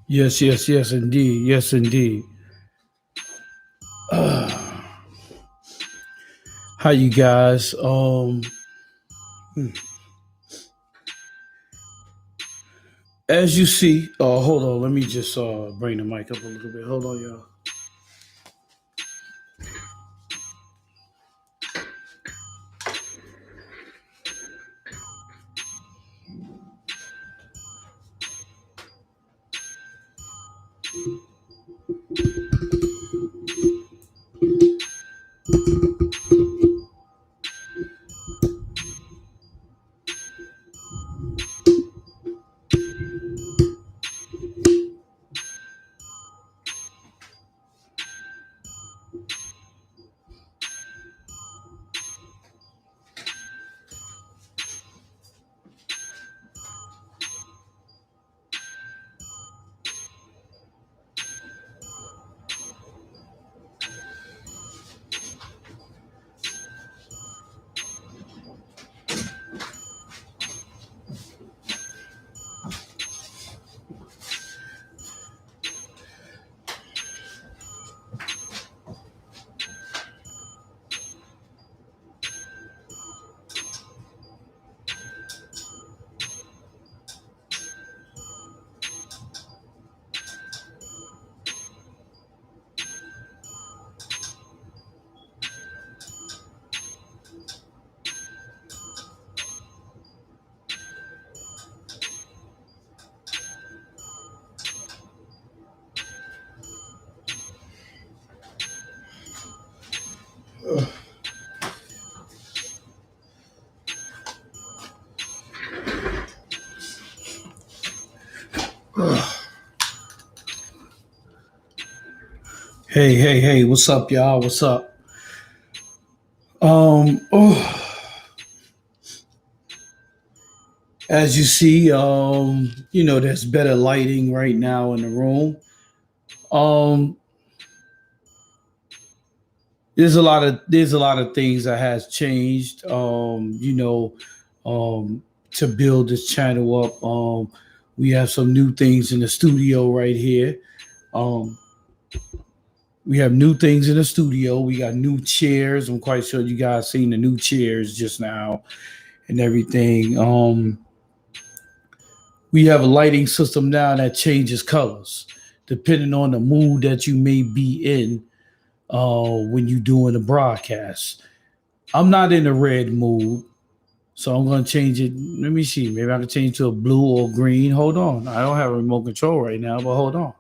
Yes, yes, yes, indeed. Yes, indeed. Uh, how you guys? As you see, hold on. Let me just bring the mic up a little bit. Hold on, y'all. Hey, hey, hey! What's up, y'all? What's up? Oh, as you see, there's better lighting right now in the room. Um, there's a lot of things that has changed. To build this channel up. We have some new things in the studio right here. Um, we have new things in the studio. We got new chairs. I'm quite sure you guys seen the new chairs just now and everything. We have a lighting system now that changes colors depending on the mood that you may be in when you're doing a broadcast. I'm not in a red mood, so I'm going to change it. Let me see. Maybe I can change to a blue or green. Hold on. I don't have a remote control right now, but hold on.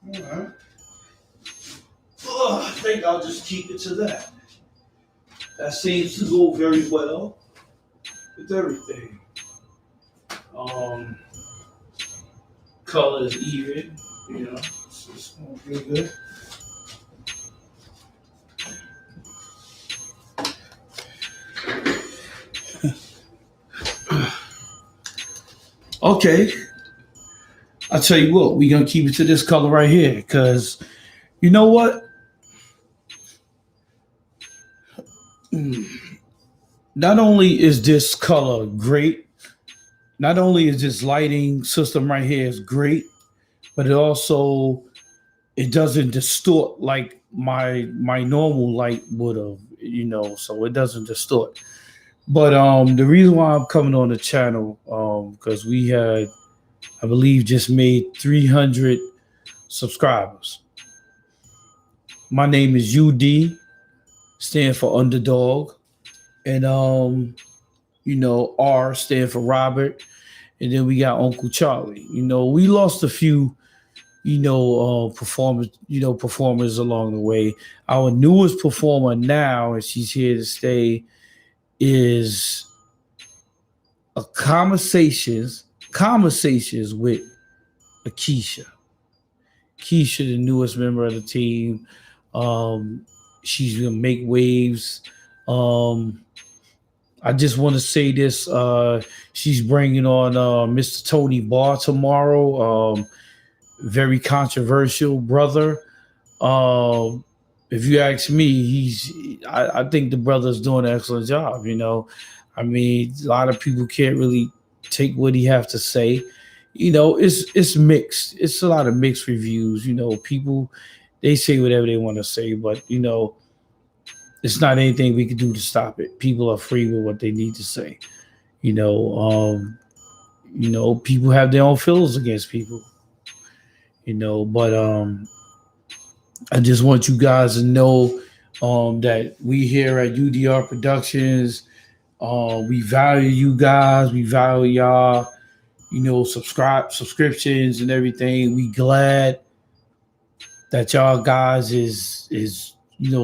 All right. I think I'll just keep it to that. That seems to go very well with everything. Um, Color is even, it's going to be good. Okay, I'll tell you what, we're going to keep it to this color right here because you know what? Mm, Not only is this color great, not only is this lighting system right here is great, but it doesn't distort like my normal light would have, so it doesn't distort. But the reason why I'm coming on the channel, because we had, I believe, just made 300 subscribers. My name is UD, stand for underdog, and R stand for Robert, and then we got Uncle Charlie. We lost a few, performers along the way. Our newest performer now, and she's here to stay, is conversations with Akeisha. Keisha, the newest member of the team. Um, she's gonna make waves. Um, I just want to say this. She's bringing on Mr. Tony Barr tomorrow. Very controversial brother. Um, if you ask me, I think the brother's doing an excellent job. I mean, a lot of people can't really take what he have to say. It's mixed. It's a lot of mixed reviews. People they say whatever they want to say, but it's not anything we can do to stop it. People are free with what they need to say. You know, um, people have their own feelings against people. But I just want you guys to know that we here at UDR Productions, we value you guys. We value y'all. Subscriptions and everything. We glad that y'all guys is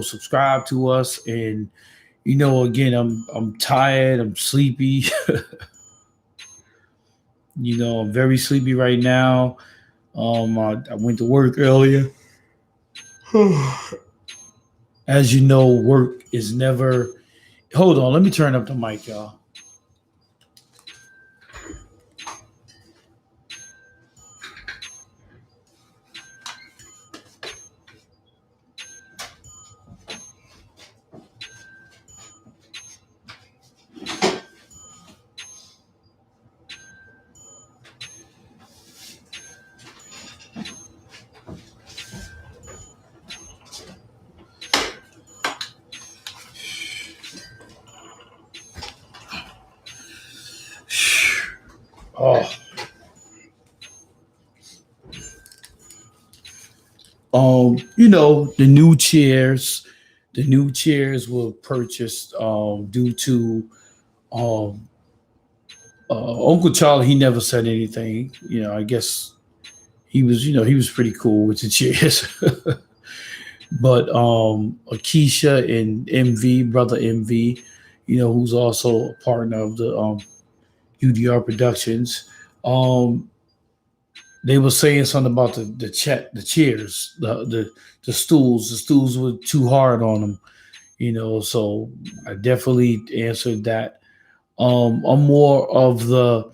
subscribe to us. And again, I'm tired. I'm sleepy. I'm very sleepy right now. I went to work earlier. As you know, work is never. Hold on, let me turn up the mic, y'all. Oh, the new chairs were purchased due to um, Uncle Charlie. He never said anything. I guess he was pretty cool with the chairs. But Akeisha and MV, brother MV, who's also a partner of the UDR Productions. Um, they were saying something about the chairs, the stools. The stools were too hard on them, So I definitely answered that. I'm more of the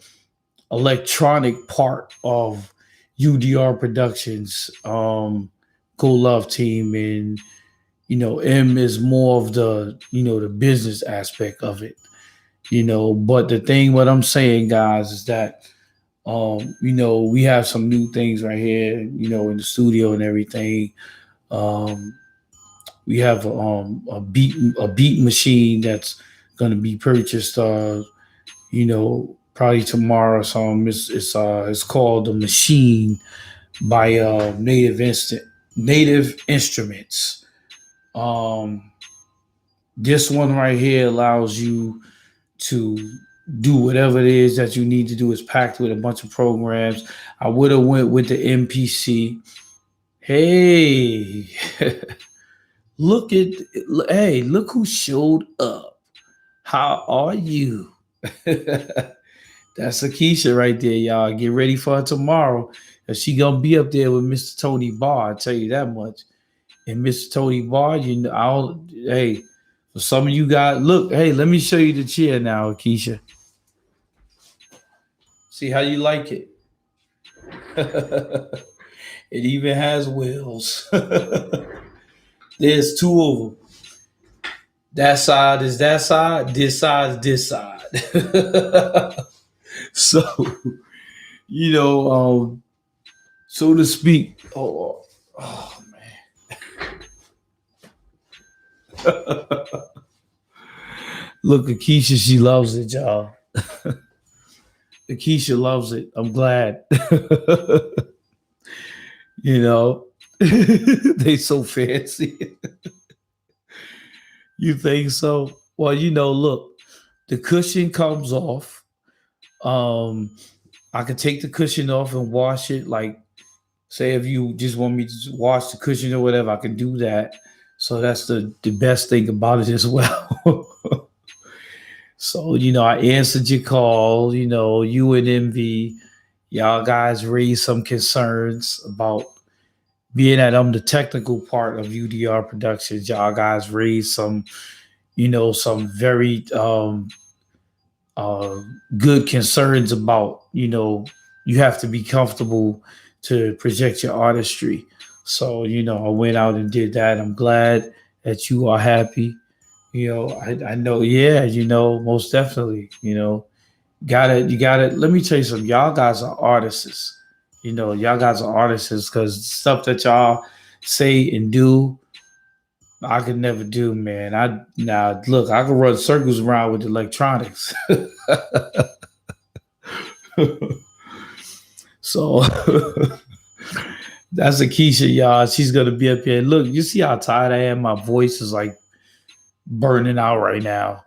electronic part of UDR Productions, Go Love team, and M is more of the business aspect of it. But the thing, what I'm saying, guys, is that we have some new things right here, in the studio and everything. Um, we have a beat machine that's going to be purchased. Probably tomorrow. So it's called the Machine by Native Instruments. Um, this one right here allows you to do whatever it is that you need to do. It's packed with a bunch of programs. I would have went with the MPC. Hey, look at hey, look who showed up. How are you? That's Akeisha right there, y'all. Get ready for her tomorrow. She gonna be up there with Mr. Tony Barr. I tell you that much. And Mr. Tony Barr, hey, for some of you guys, look, hey, let me show you the chair now, Akeisha. See how you like it. It even has wheels. There's two of them. That side is that side. This side is this side. So, you know, so to speak. Oh man. Look, Akeisha, she loves it, y'all. Akeisha loves it. I'm glad. They so fancy. You think so? Well, look, the cushion comes off. I can take the cushion off and wash it. Like, say, if you just want me to wash the cushion or whatever, I can do that. So that's the best thing about it as well. So, I answered your call. You and MV, y'all guys raised some concerns about being that I'm the technical part of UDR Productions. Y'all guys raised some very uh, good concerns about, you have to be comfortable to project your artistry. So, I went out and did that. I'm glad that you are happy. I know, yeah, most definitely, you gotta, let me tell you something. Y'all guys are artists. Y'all guys are artists because stuff that y'all say and do, I could never do, man. Now look, I can run circles around with electronics. So that's Akeisha, y'all. She's gonna be up here. Look, you see how tired I am. My voice is like burning out right now.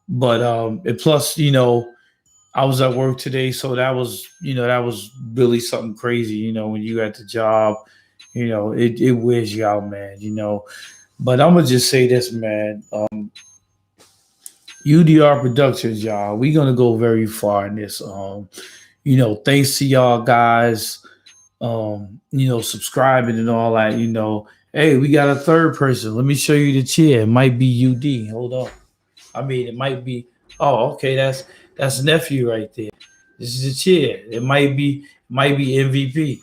But and plus, I was at work today, so that was really something crazy. When you at the job, it wears you out, man. But I'm gonna just say this, man. UDR Productions, y'all. We gonna go very far in this. Thanks to y'all guys, subscribing and all that. Hey, we got a third person. Let me show you the chair. It might be UD. Hold on. I mean, it might be. Oh, okay. That's nephew right there. This is a chair. It might be MVP.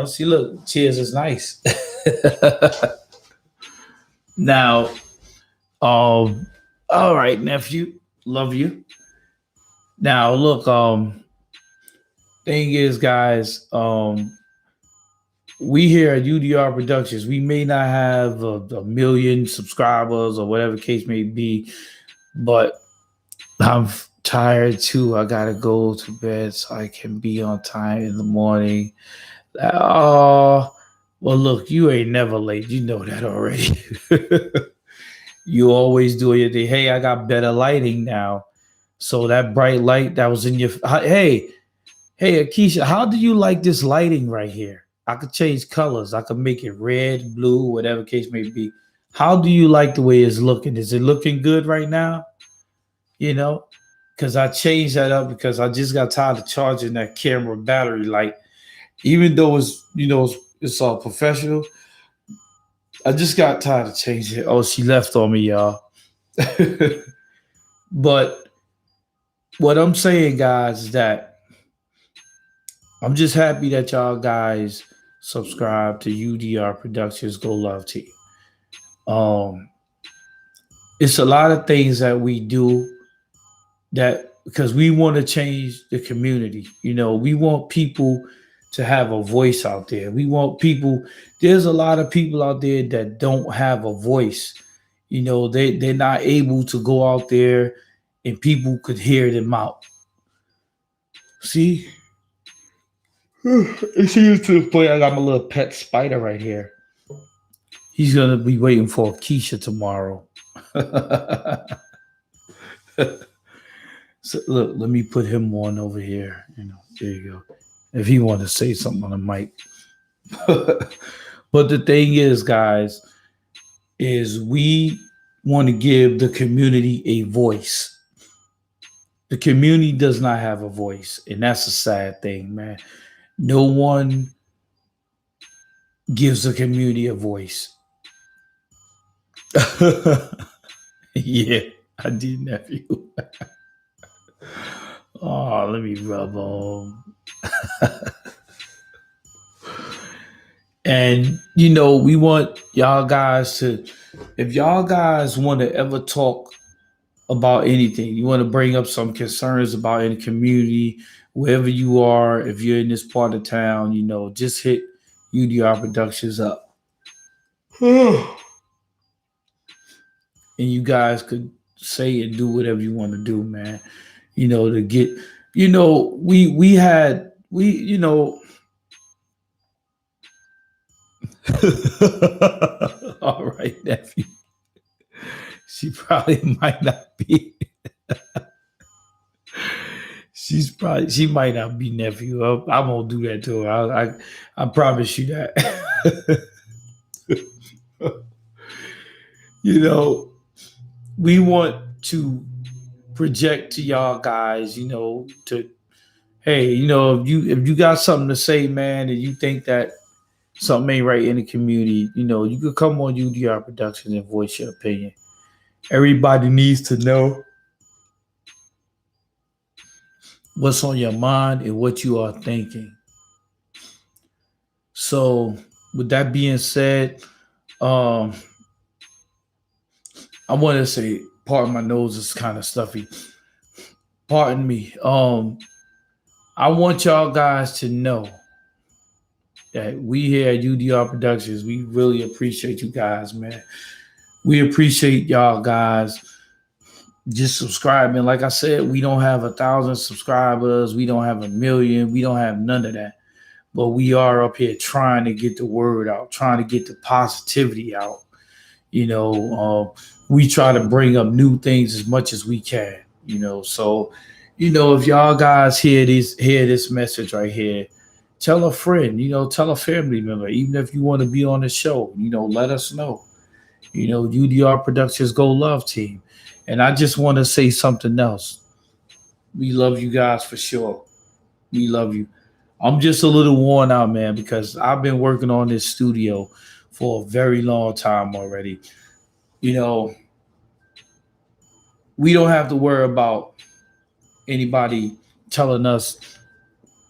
See, look, chairs is nice. Now, all right, nephew, love you. Now, look, thing is, guys, we here at UDR Productions, we may not have a million subscribers or whatever case may be, but I'm tired too. I gotta go to bed so I can be on time in the morning. Oh, well, look, you ain't never late. You know that already. You always do your thing. Hey, I got better lighting now. So that bright light that was in your hey, Akeisha, how do you like this lighting right here? I could change colors. I could make it red, blue, whatever case may be. How do you like the way it's looking? Is it looking good right now? You know, because I changed that up because I just got tired of charging that camera battery light. Even though it's all professional, I just got tired of changing it. Oh, she left on me, y'all. But what I'm saying, guys, is that I'm just happy that y'all guys subscribe to UDR Productions Go Love Team. Um, it's a lot of things that we do that because we want to change the community. We want people to have a voice out there. We want people. There's a lot of people out there that don't have a voice. They're not able to go out there and people could hear them out. See, it's here to the point I got my little pet spider right here. He's gonna be waiting for Keisha tomorrow. So look, let me put him on over here. There you go. If he want to say something on the mic. But the thing is, guys, is we want to give the community a voice. The community does not have a voice, and that's a sad thing, man. No one gives the community a voice. Yeah, I did, nephew. Oh, let me rub on. And we want y'all guys to, if y'all guys want to ever talk about anything, you want to bring up some concerns about any community, wherever you are, if you're in this part of town, just hit UDR Productions up. And you guys could say and do whatever you want to do, man. To get, we had, all right, nephew. She probably might not be. She might not be nephew. I won't do that to her. I promise you that. We want to project to y'all guys, to hey, if you got something to say, man, and you think that something ain't right in the community, you could come on UDR Productions and voice your opinion. Everybody needs to know what's on your mind and what you are thinking. So, with that being said, um, I want to say, pardon my nose is kind of stuffy. Pardon me. I want y'all guys to know that we here at UDR Productions, we really appreciate you guys, man. We appreciate y'all guys just subscribing. Like I said, we don't have 1,000 subscribers. We don't have 1,000,000. We don't have none of that. But we are up here trying to get the word out, trying to get the positivity out. We try to bring up new things as much as we can. So, if y'all guys hear this message right here, tell a friend. Tell a family member. Even if you want to be on the show, let us know. UDR Productions Go Love Team. And I just want to say something else. We love you guys for sure. We love you. I'm just a little worn out, man, because I've been working on this studio for a very long time already. You know, we don't have to worry about anybody telling us,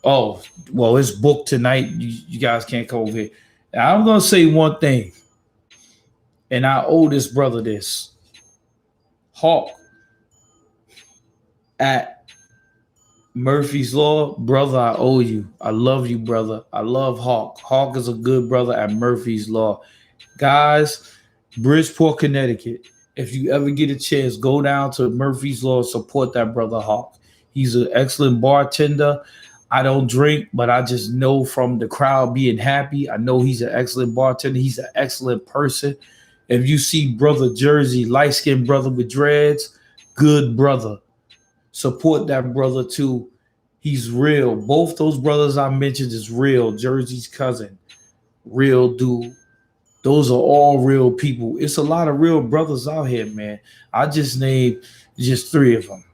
oh, well, it's booked tonight. You guys can't come over here. Now, I'm going to say one thing, and I owe this brother this. Hawk at Murphy's Law, brother, I owe you. I love you, brother. I love Hawk. Hawk is a good brother at Murphy's Law. Guys, Bridgeport, Connecticut. If you ever get a chance, go down to Murphy's Law and support that brother Hawk. He's an excellent bartender. I don't drink, but I just know from the crowd being happy, I know he's an excellent bartender. He's an excellent person. If you see brother Jersey, light-skinned brother with dreads, good brother. Support that brother too. He's real. Both those brothers I mentioned is real. Jersey's cousin, real dude. Those are all real people. It's a lot of real brothers out here, man. I just named just 3 of them.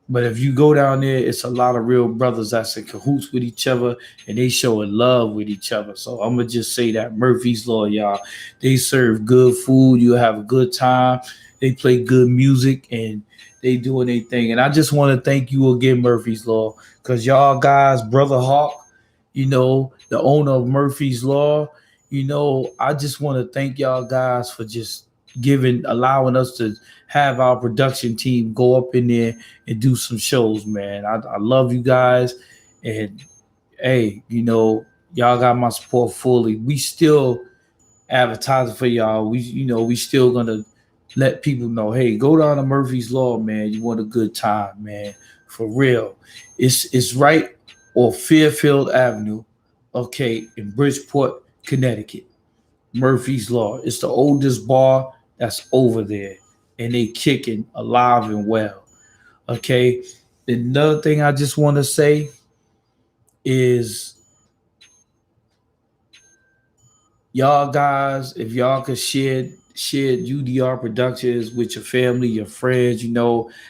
But if you go down there, it's a lot of real brothers that's in cahoots with each other and they showing love with each other. So I'm gonna just say that Murphy's Law, y'all. They serve good food. You'll have a good time. They play good music and they doing their thing. And I just want to thank you again, Murphy's Law, because y'all guys, Brother Hawk, the owner of Murphy's Law, I just want to thank y'all guys for just allowing us to have our production team go up in there and do some shows, man. I love you guys. And hey, y'all got my support fully. We still advertising for y'all. We still gonna let people know, hey, go down to Murphy's Law, man. You want a good time, man. For real. It's right on Fairfield Avenue, okay, in Bridgeport, Connecticut. Murphy's Law. It's the oldest bar that's over there. And they kicking alive and well. Okay. Another thing I just want to say is y'all guys, if y'all could share UDR Productions with your family, your friends,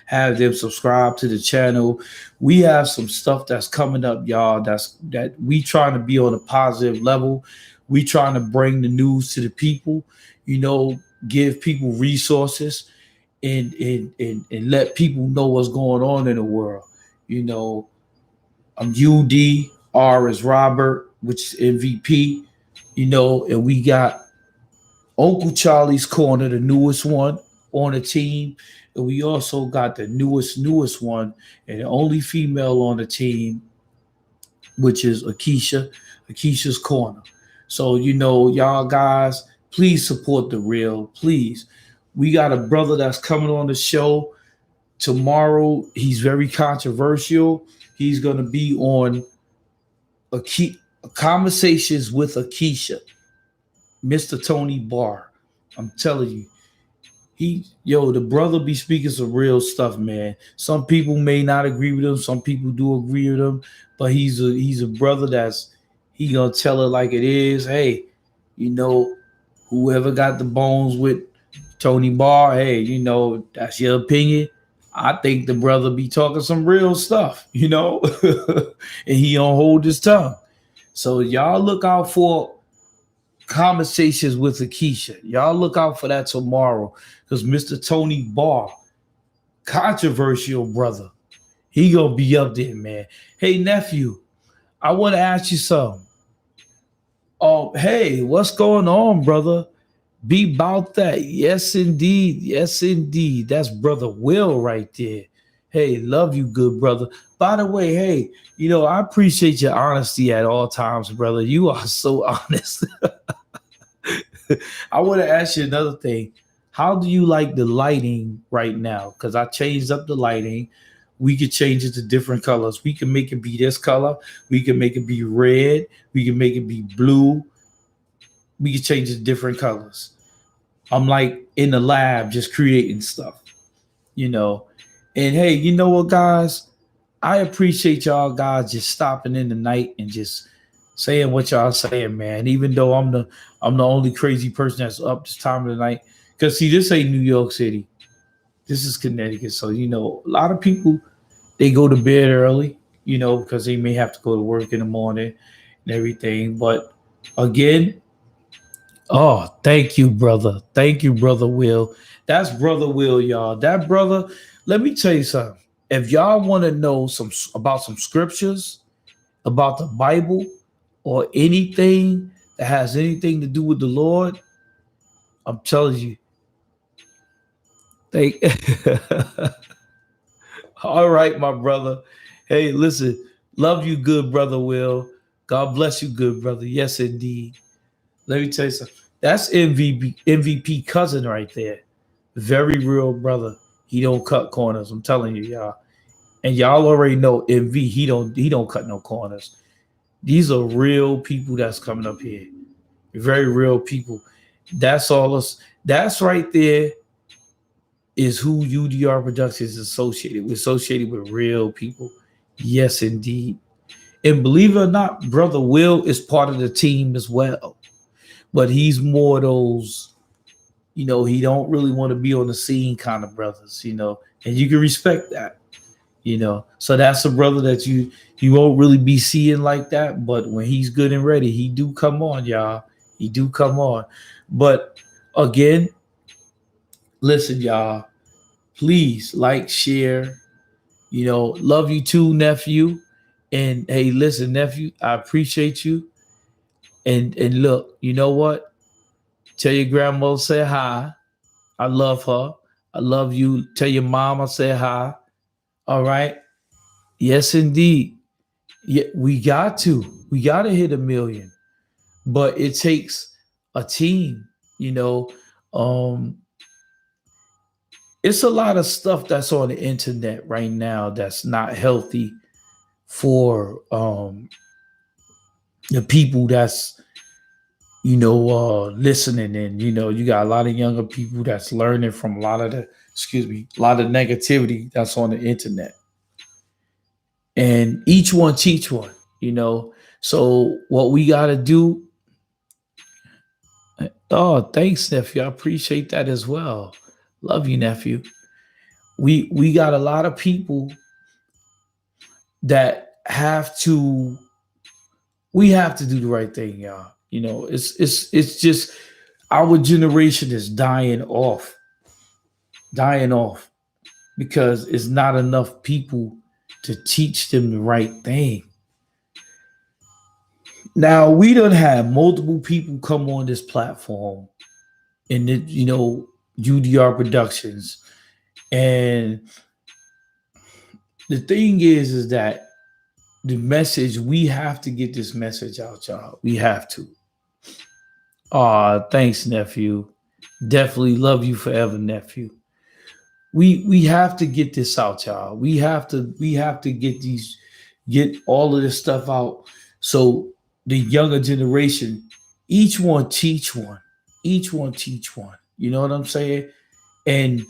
have them subscribe to the channel. We have some stuff that's coming up, y'all, that we trying to be on a positive level. We trying to bring the news to the people, give people resources and let people know what's going on in the world. I'm UDR is Robert, which is MVP, and we got Uncle Charlie's Corner, the newest one on the team. And we also got the newest one, and the only female on the team, which is Akeisha's Corner. So, y'all guys, please support the real. Please. We got a brother that's coming on the show tomorrow. He's very controversial. He's going to be on Conversations with Akeisha. Mr. Tony Barr. I'm telling you, the brother be speaking some real stuff, man. Some people may not agree with him. Some people do agree with him, but he's a brother he gonna tell it like it is. Hey, whoever got the bones with Tony Barr, hey, that's your opinion. I think the brother be talking some real stuff, and he don't hold his tongue. So y'all look out for conversations with Akeisha. Y'all look out for that tomorrow because Mr. Tony Barr, controversial brother, he gonna be up there, man. Hey nephew, I want to ask you something. Oh, hey, what's going on, brother? Be about that. Yes, indeed. Yes, indeed. That's brother Will right there. Hey, love you, good brother. By the way, hey, I appreciate your honesty at all times, brother. You are so honest. I want to ask you another thing. How do you like the lighting right now? Because I changed up the lighting. We could change it to different colors. We can make it be this color. We can make it be red. We can make it be blue. We can change it to different colors. I'm like in the lab just creating stuff, you know. And hey, you know what, guys? I appreciate y'all guys just stopping in tonight and just saying what y'all saying, man. Even though I'm the only crazy person that's up this time of the night. Cause see, this ain't New York City. This is Connecticut. So, a lot of people they go to bed early, because they may have to go to work in the morning and everything. But again, oh, thank you, brother. Thank you, brother Will. That's brother Will, y'all. That brother, let me tell you something. If y'all want to know about some scriptures, about the Bible, or anything that has anything to do with the Lord, I'm telling you. Thank All right, my brother. Hey, listen, love you, good brother Will. God bless you, good brother. Yes, indeed. Let me tell you something. That's MVP cousin right there. Very real brother. He don't cut corners. I'm telling you, y'all. And y'all already know MV. He don't cut no corners. These are real people that's coming up here. Very real people. That's all us. That's right there is who UDR Production is associated. We're associated with real people. Yes, indeed. And believe it or not, brother Will is part of the team as well. But he's more those he don't really want to be on the scene kind of brothers, and you can respect that. So that's a brother that you won't really be seeing like that, but when he's good and ready, he do come on, y'all. He do come on. But again, listen, y'all, please like, share, love you too, nephew. And hey, listen, nephew, I appreciate you. And look, you know what? Tell your grandmother say hi. I love her. I love you. Tell your mom I say hi. All right. Yes, indeed. Yeah, we got to. We got to hit 1 million. But it takes a team. You know, um, it's a lot of stuff that's on the internet right now that's not healthy for the people that's listening, and you got a lot of younger people that's learning from a lot of negativity that's on the internet, and each one teach one. So what we got to do. Oh, thanks, nephew. I appreciate that as well. Love you, nephew. We got a lot of people that we have to do the right thing, y'all. It's just our generation is dying off because it's not enough people to teach them the right thing. Now we don't have multiple people come on this platform in UDR Productions, and the thing is that the message, we have to get this message out, y'all. We have to. Thanks, nephew. Definitely love you forever, nephew. We have to get this out, y'all. We have to get all of this stuff out so the younger generation, each one teach one. Each one teach one. You know what I'm saying? And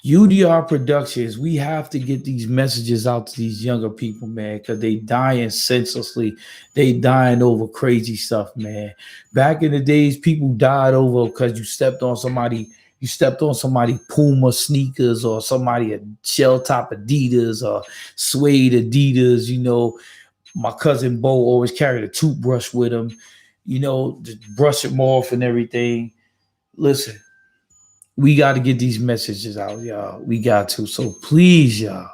UDR Productions, we have to get these messages out to these younger people, man, because they dying senselessly. They dying over crazy stuff, man. Back in the days, people died over because you stepped on somebody You stepped on somebody Puma sneakers or somebody a shell top Adidas or suede Adidas. My cousin Bo always carried a toothbrush with him. To brush him off and everything. Listen, we got to get these messages out, y'all. We got to. So please, y'all,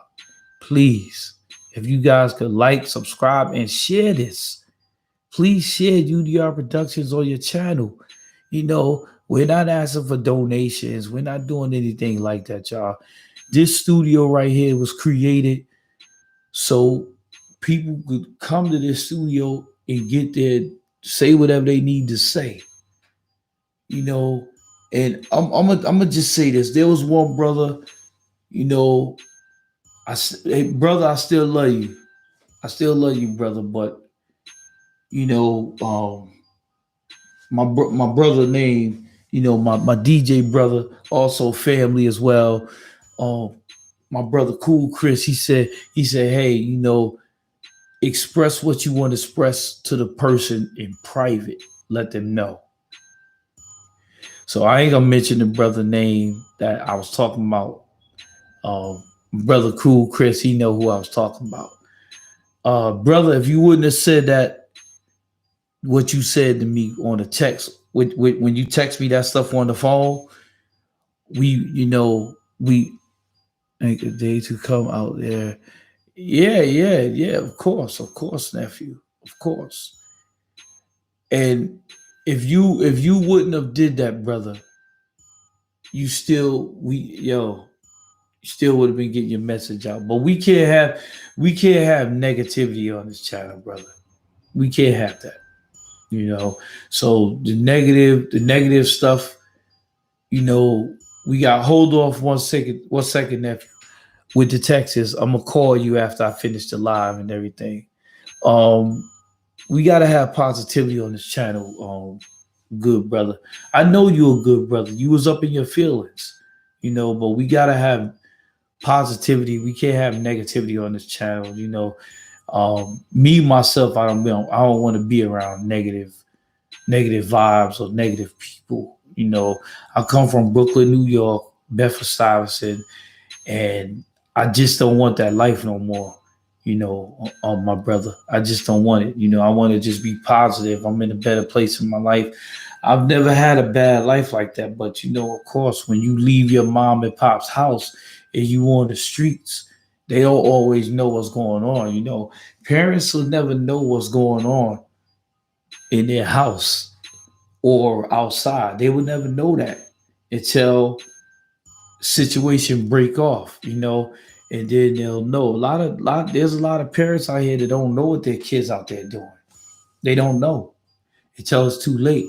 please, if you guys could like, subscribe, and share this, please share UDR Productions on your channel. We're not asking for donations. We're not doing anything like that, y'all. This studio right here was created so people could come to this studio and get there, say whatever they need to say. And I'm gonna just say this. There was one brother, you know, hey brother, I still love you. I still love you, brother. But you know, my brother name, my DJ brother, also family as well. Um, my brother Cool Chris, he said, hey, express what you want to express to the person in private. Let them know. So I ain't gonna mention the brother name that I was talking about. Brother Cool Chris, he know who I was talking about. Brother, if you wouldn't have said that, what you said to me on the text, when you text me that stuff on the phone, we make a day to come out there. Yeah. Of course, nephew, of course. And if you wouldn't have did that, brother, you still would have been getting your message out. But we can't have negativity on this channel, brother. We can't have that. So the negative stuff, we got hold off 1 second, nephew. With the Texas, I'm gonna call you after I finish the live and everything. We gotta have positivity on this channel. Good brother. I know you're a good brother. You was up in your feelings, but we gotta have positivity. We can't have negativity on this channel. Me myself, I don't want to be around negative vibes or negative people. I come from Brooklyn, New York, Bedford Stuyvesant, and I just don't want that life no more. My brother, I just don't want it. I want to just be positive. I'm in a better place in my life. I've never had a bad life like that, but of course, when you leave your mom and pop's house and you on the streets, they don't always know what's going on. Parents will never know what's going on in their house or outside. They would never know that until situation break off, and then they'll know. There's a lot of parents out here that don't know what their kids out there doing. They don't know until it's too late.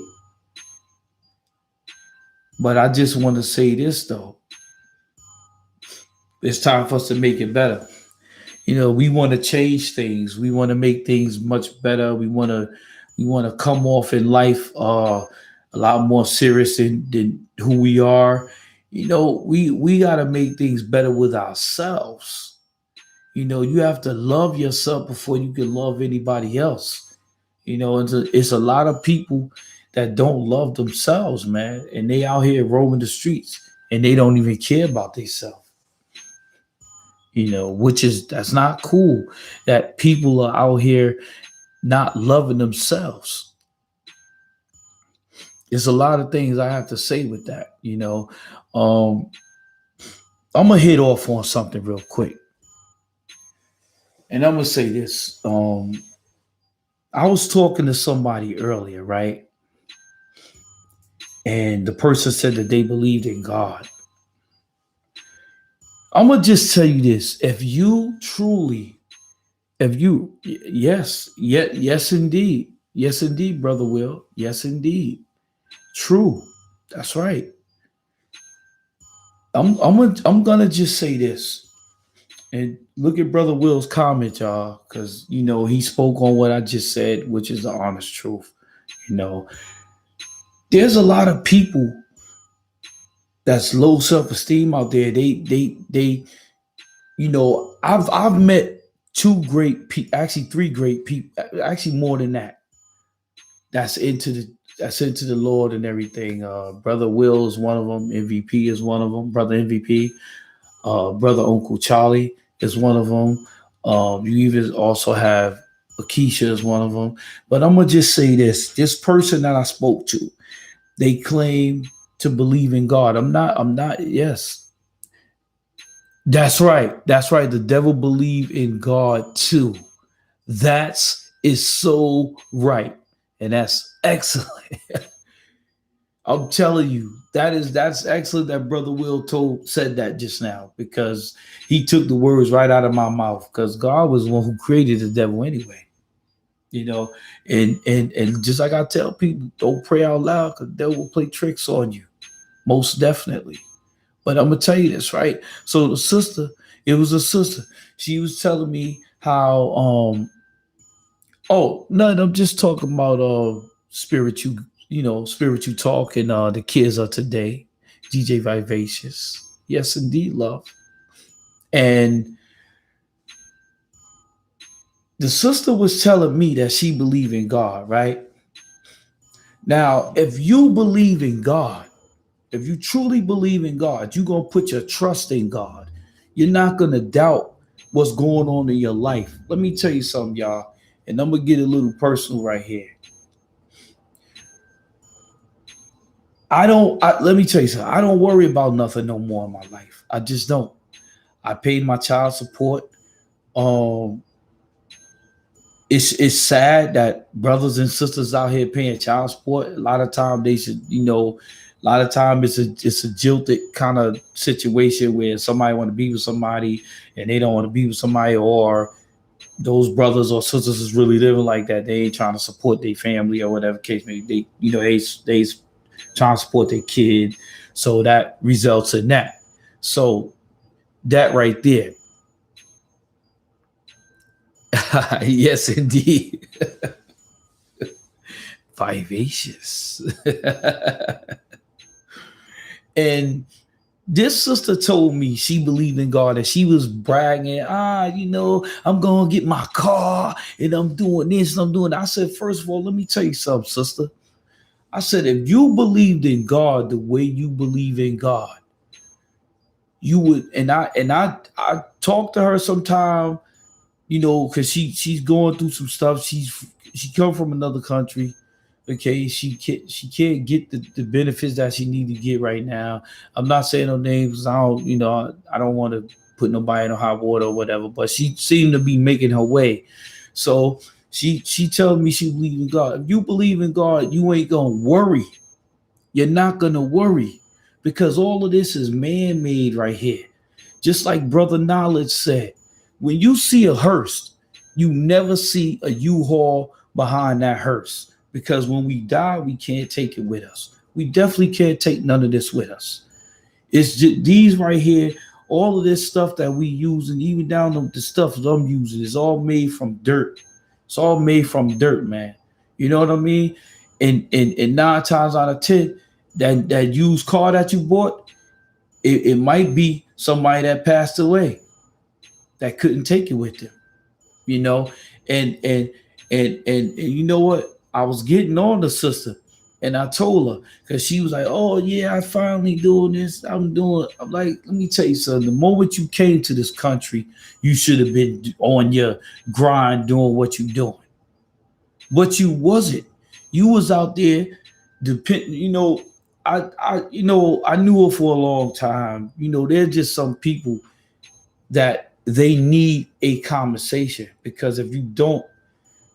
But I just want to say this though. It's time for us to make it better. We want to change things. We want to make things much better. We want to come off in life a lot more serious than who we are. We got to make things better with ourselves. You have to love yourself before you can love anybody else. It's a lot of people that don't love themselves, man, and they out here roaming the streets and they don't even care about themselves. That's not cool. That people are out here not loving themselves. There's a lot of things I have to say with that. I'm gonna hit off on something real quick, and I'm gonna say this. I was talking to somebody earlier, right? And the person said that they believed in God. I'm gonna just tell you this: yes, indeed, brother Will, yes, indeed, true, that's right. I'm gonna just say this, and look at brother Will's comment, y'all, because he spoke on what I just said, which is the honest truth. There's a lot of people that's low self-esteem out there. They I've met two great people, actually three great people, actually more than that. That's into that's into the Lord and everything. Brother Will is one of them. MVP is one of them. Brother MVP. Brother Uncle Charlie is one of them. You even also have Akeisha is one of them. But I'm gonna just say this: this person that I spoke to, they claim to believe in God. I'm not. I'm not. Yes, that's right. That's right. The devil believe in God too. That's is so right, and that's excellent. I'm telling you, that's excellent that Brother Will told said that just now because he took the words right out of my mouth. Because God was the one who created the devil anyway, you know. And just like I tell people, don't pray out loud because the devil will play tricks on you, most definitely. But I'm gonna tell you this, right? So the sister, it was a sister. She was telling me how oh, no, I'm just talking about spiritual, spiritual talk and the kids of today, DJ Vivacious. Yes, indeed, love. And the sister was telling me that she believed in God, right? Now, if you believe in God, if you truly believe in God, you're gonna put your trust in God. You're not gonna doubt what's going on in your life. Let me tell you something, y'all, and I'm gonna get a little personal right here. Let me tell you something. I don't worry about nothing no more in my life. I just don't. I paid my child support. Um, it's sad that brothers and sisters out here paying child support. A lot of time they should, a lot of time it's a jilted kind of situation where somebody want to be with somebody and they don't want to be with somebody, or those brothers or sisters is really living like that. They ain't trying to support their family or whatever case may be. They trying to support their kid, so that results in that. So that right there, yes, indeed, vivacious. And this sister told me she believed in God and she was bragging, I'm gonna get my car and I'm doing this and I'm doing that. I said, first of all, let me tell you something, sister. I said, if you believed in God the way you believe in God, you would. And I talked to her sometime, because she's going through some stuff. She come from another country. Okay, she can't get the benefits that she need to get right now. I'm not saying no names. I don't want to put nobody in a hot water or whatever. But she seemed to be making her way. So she told me she believe in God. If you believe in God, you ain't gonna worry. You're not gonna worry because all of this is man made right here. Just like Brother Knowledge said, when you see a hearse, you never see a U-Haul behind that hearse because when we die, we can't take it with us. We definitely can't take none of this with us. It's just these right here, all of this stuff that we use, and even down to the stuff that I'm using, is all made from dirt. It's all made from dirt, man. You know what I mean? And 9 times out of 10, that used car that you bought, it might be somebody that passed away that couldn't take it with them, you know. And you know what? I was getting on the sister, and I told her because she was like, "Oh yeah, I finally doing this. I'm like, let me tell you something. The moment you came to this country, you should have been on your grind doing what you doing, but you wasn't. You was out there, depend. I knew her for a long time. There's just some people that they need a conversation because if you don't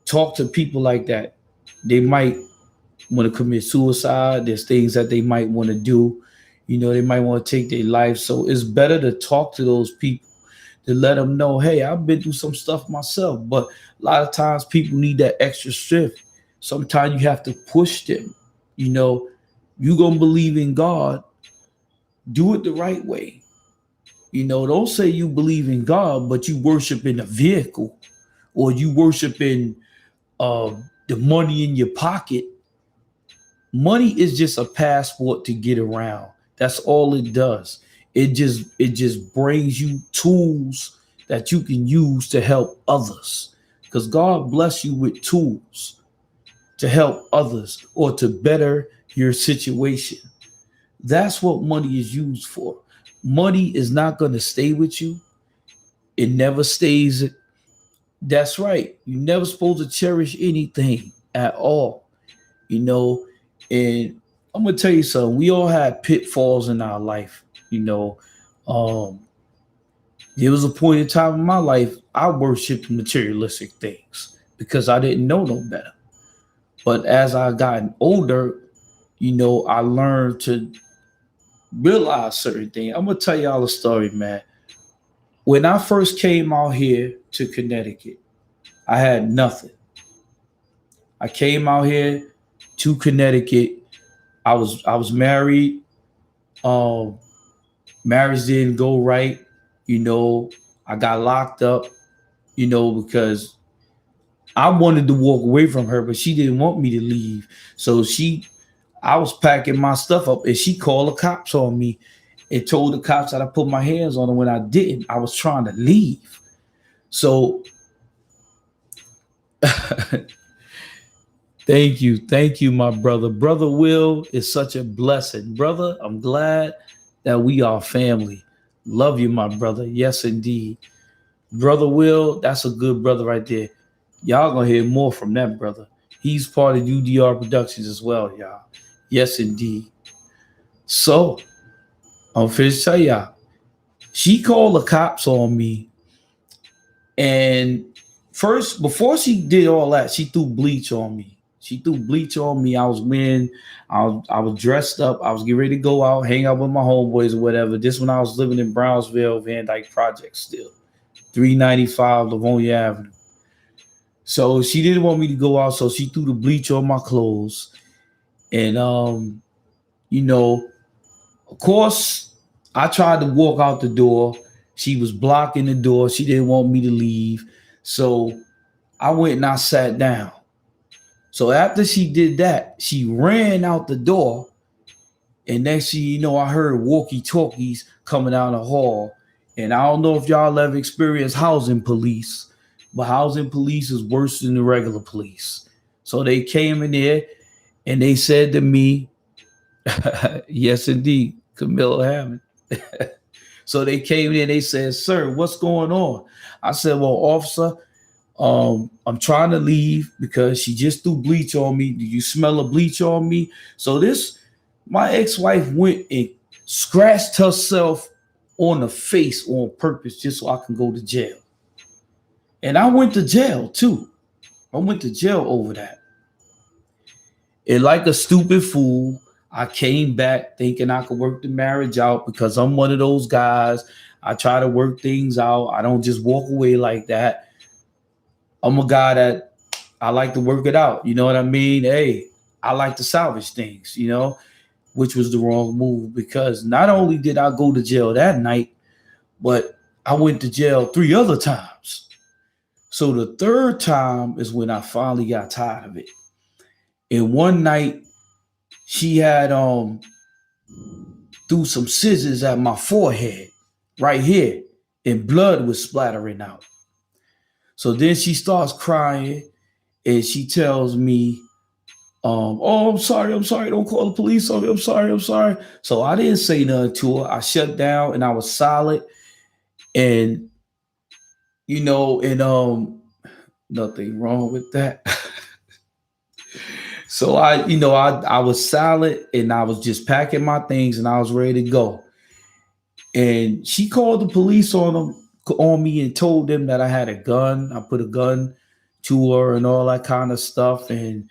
talk to people like that, they might want to commit suicide. There's things that they might want to do. They might want to take their life. So it's better to talk to those people to let them know, hey, I've been through some stuff myself. But a lot of times people need that extra strength. Sometimes you have to push them. You gonna believe in God, do it the right way. Don't say you believe in God, but you worship in a vehicle or you worship in the money in your pocket. Money is just a passport to get around. That's all it does. It just brings you tools that you can use to help others. Because God bless you with tools. to help others or to better your situation. That's what money is used for. Money is not going to stay with you. It never stays. That's right. You're never supposed to cherish anything at all, you know. And I'm gonna tell you something. We all had pitfalls in our life, you know. Um, there was a point in time in my life I worshipped materialistic things because I didn't know no better. But as I gotten older, you know, I learned to realize certain things. I'm gonna tell y'all a story, man. When I first came out here to Connecticut, I had nothing. I came out here to Connecticut. I was married. Um, Marriage didn't go right. You know, I got locked up. You know, because I wanted to walk away from her, but she didn't want me to leave. So I was packing my stuff up, and she called the cops on me and told the cops that I put my hands on her when I didn't. I was trying to leave. So thank you, my brother. Brother Will is such a blessing. Brother, I'm glad that we are family. Love you, my brother. Yes, indeed. Brother Will, that's a good brother right there. Y'all gonna hear more from that brother. He's part of UDR Productions as well, y'all. Yes, indeed. So, I'm finished tell y'all. She called the cops on me, and first, before she did all that, she threw bleach on me. She threw bleach on me. I was dressed up. I was getting ready to go out, hang out with my homeboys or whatever. This when I was living in Brownsville, Van Dyke Project still. 395 Livonia Avenue. So she didn't want me to go out, so she threw the bleach on my clothes. And you know, of course, I tried to walk out the door. She was blocking the door. She didn't want me to leave. So I went and I sat down. So after she did that, she ran out the door. And next thing you know, I heard walkie-talkies coming down the hall. And I don't know if y'all ever experienced housing police, but housing police is worse than the regular police. So they came in there and they said to me, yes, indeed, Camilla Hammond. So they came in and they said, sir, what's going on? I said, well, officer, I'm trying to leave because she just threw bleach on me. Do you smell the bleach on me? So my ex-wife went and scratched herself on the face on purpose just so I can go to jail. And I went to jail too. I went to jail over that. And like a stupid fool, I came back thinking I could work the marriage out because I'm one of those guys. I try to work things out. I don't just walk away like that. I'm a guy that I like to work it out. You know what I mean? Hey, I like to salvage things, you know, which was the wrong move because not only did I go to jail that night, but I went to jail 3 other times. So the third time is when I finally got tired of it. And one night she had threw some scissors at my forehead right here and blood was splattering out. So then she starts crying and she tells me, oh, I'm sorry, don't call the police on me. I'm sorry. So I didn't say nothing to her. I shut down and I was solid. And you know, and nothing wrong with that. So I was silent and I was just packing my things and I was ready to go. And she called the police on me and told them that I had a gun. I put a gun to her and all that kind of stuff. And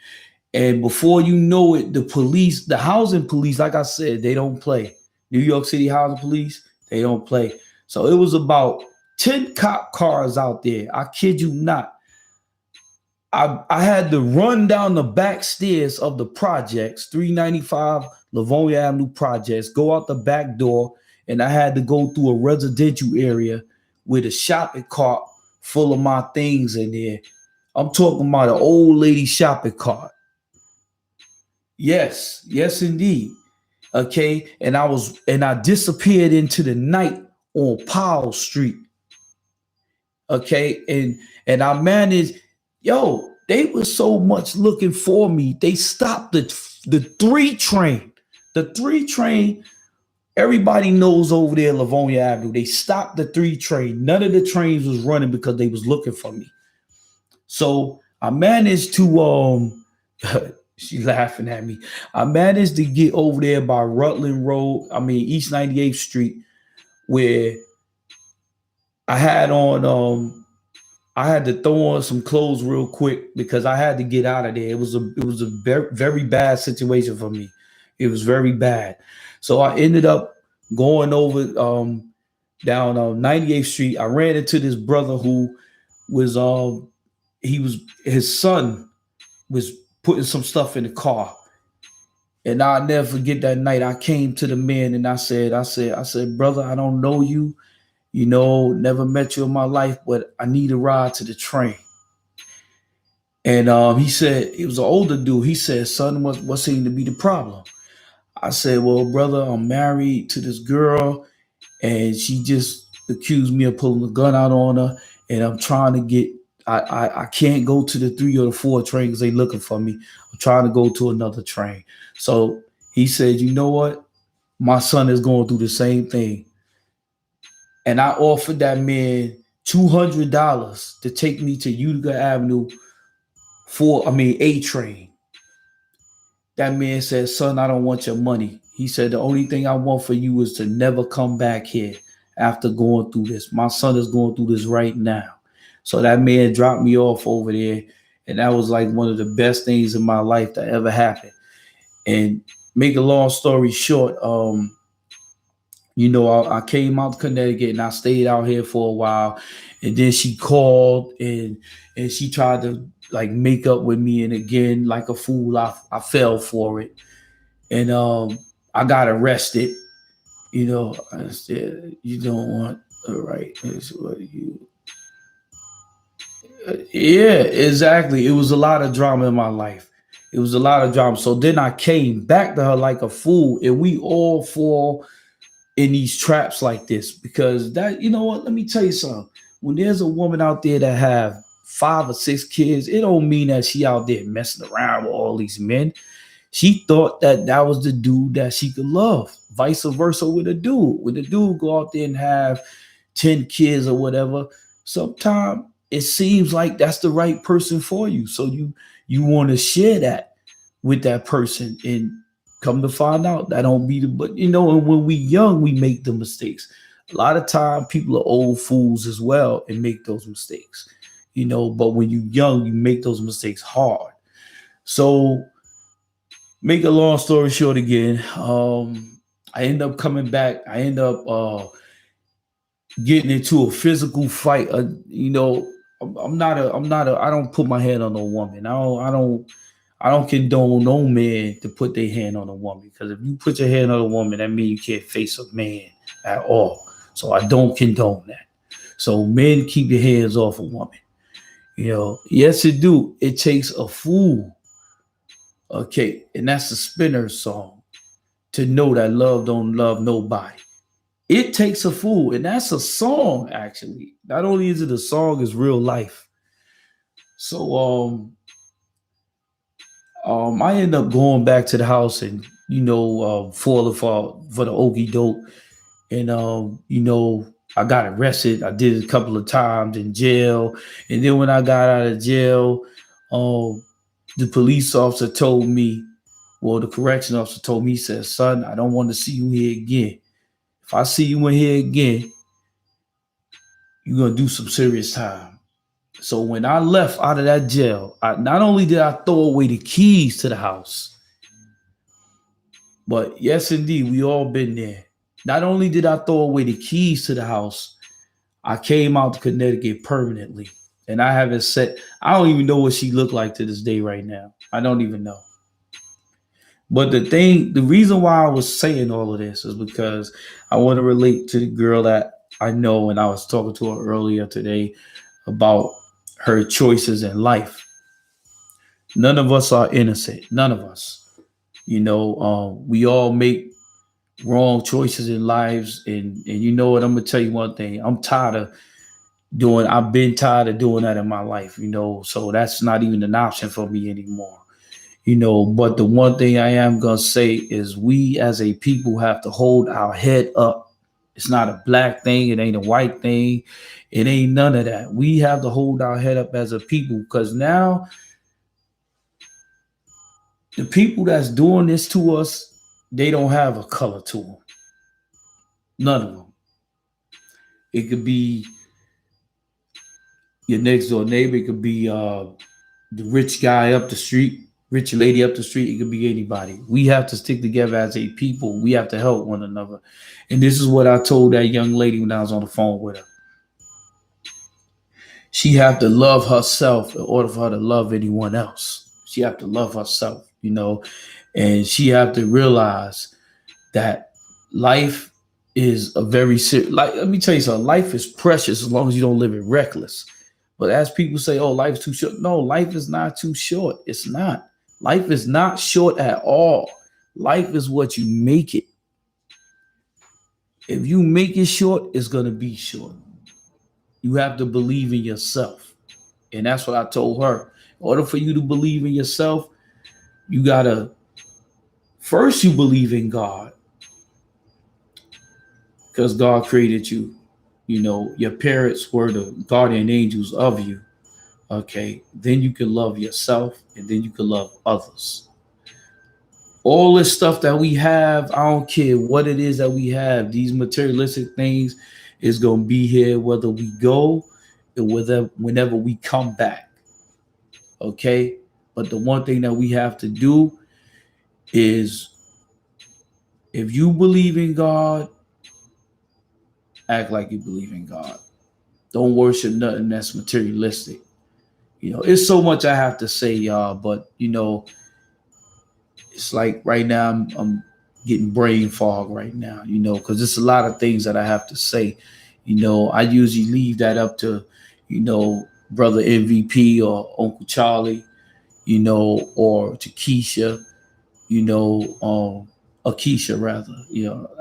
before you know it, the housing police, like I said, they don't play. New York City housing police, they don't play. So it was about 10 cop cars out there. I kid you not. I had to run down the back stairs of the projects, 395 Livonia Avenue projects, go out the back door, and I had to go through a residential area with a shopping cart full of my things in there. I'm talking about an old lady shopping cart. Yes, indeed. Okay, and I disappeared into the night on Powell Street. Okay, and I managed, yo, They were so much looking for me. They stopped the 3 train. The 3 train, everybody knows over there, Livonia Avenue. They stopped the 3 train. None of the trains was running because they was looking for me. So I managed to she laughing at me. I managed to get over there by Rutland Road, East 98th Street, where I had on I had to throw on some clothes real quick because I had to get out of there. It was a very, very bad situation for me. It was very bad. So I ended up going over down 98th Street. I ran into this brother who was he was his son was putting some stuff in the car. And I'll never forget that night. I came to the man and I said, brother, I don't know you. Never met you in my life, but I need a ride to the train. And he said, it was an older dude. He said, son, what seemed to be the problem? I said, well, brother, I'm married to this girl, and she just accused me of pulling a gun out on her, and I'm trying to get. I can't go to the 3 or the 4 train because they looking for me. I'm trying to go to another train. So he said, you know what? My son is going through the same thing. And I offered that man $200 to take me to Utica Avenue A train. That man said, son, I don't want your money. He said, the only thing I want for you is to never come back here after going through this. My son is going through this right now. So that man dropped me off over there. And that was like one of the best things in my life that ever happened. And make a long story short, I came out to Connecticut and I stayed out here for a while. And then she called and she tried to like make up with me. And again, like a fool, I fell for it. And I got arrested. I said, you don't want the right. Is what you. Yeah, exactly. It was a lot of drama in my life. It was a lot of drama. So then I came back to her like a fool, and we all fall in these traps like this because that, you know what? Let me tell you something. When there's a woman out there that have 5 or 6 kids, it don't mean that she out there messing around with all these men. She thought that was the dude that she could love. Vice versa with a dude. When the dude go out there and have 10 kids or whatever, sometimes it seems like that's the right person for you. So you want to share that with that person, and come to find out that don't be but and when we young, we make the mistakes. A lot of time people are old fools as well and make those mistakes. But when you young, you make those mistakes hard. So make a long story short again, I end up coming back. I end up getting into a physical fight. I don't put my hand on no woman. I don't condone no man to put their hand on a woman, because if you put your hand on a woman, that means you can't face a man at all. So I don't condone that. So men, keep your hands off a woman. Yes, it do. It takes a fool. Okay, and that's the Spinner song, to know that love don't love nobody. It takes a fool, and that's a song actually. Not only is it a song, it's real life. So I end up going back to the house and falling for the okie doke, and I got arrested. I did it a couple of times in jail, and then when I got out of jail, the police officer told me, well, the correction officer told me, he said, son, I don't want to see you here again. If I see you in here again, you're gonna do some serious time. So when I left out of that jail, not only did I throw away the keys to the house, but yes, indeed, we all been there. Not only did I throw away the keys to the house, I came out to Connecticut permanently. And I haven't set, I don't even know what she looked like to this day right now. I don't even know. But the reason why I was saying all of this is because I want to relate to the girl that I know, and I was talking to her earlier today about her choices in life. None of us are innocent. None of us. We all make wrong choices in lives, and you know what? I'm gonna tell you one thing. I'm tired of I've been tired of doing that in my life, so that's not even an option for me anymore. But the one thing I am gonna say is we as a people have to hold our head up. It's not a black thing, it ain't a white thing, it ain't none of that. We have to hold our head up as a people, because now the people that's doing this to us, they don't have a color to them. None of them. It could be your next door neighbor, it could be the rich guy up the street, rich lady up the street. It could be anybody. We have to stick together as a people. We have to help one another. And this is what I told that young lady when I was on the phone with her. She have to love herself in order for her to love anyone else. She have to love herself, and she have to realize that life is a very serious. Like, let me tell you something. Life is precious as long as you don't live it reckless. But as people say, oh, life's too short. No, life is not too short. It's not. Life is not short at all. Life is what you make it. If you make it short, it's going to be short. You have to believe in yourself. And that's what I told her. In order for you to believe in yourself, you got to, first you believe in God, because God created you. Your parents were the guardian angels of you. Okay, then you can love yourself, and then you can love others. All this stuff that we have, I don't care what it is that we have, these materialistic things is going to be here whether we go or whenever we come back. Okay, but the one thing that we have to do is, if you believe in God, act like you believe in God. Don't worship nothing that's materialistic. It's so much I have to say, y'all, but it's like right now I'm getting brain fog right now, because it's a lot of things that I have to say. I usually leave that up to, brother MVP or Uncle Charlie, or to Keisha, Akeisha rather.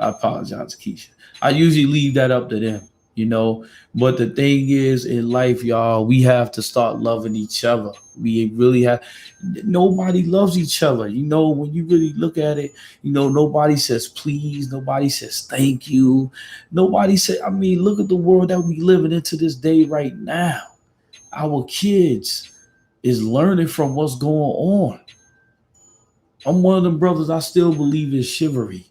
I apologize, Keisha. I usually leave that up to them, you know. But the thing is, in life, y'all, we have to start loving each other. We really have. Nobody loves each other. When you really look at it, nobody says please. Nobody says thank you. Nobody said. I mean, look at the world that we living in to this day right now. Our kids is learning from what's going on. I'm one of them brothers. I still believe in chivalry.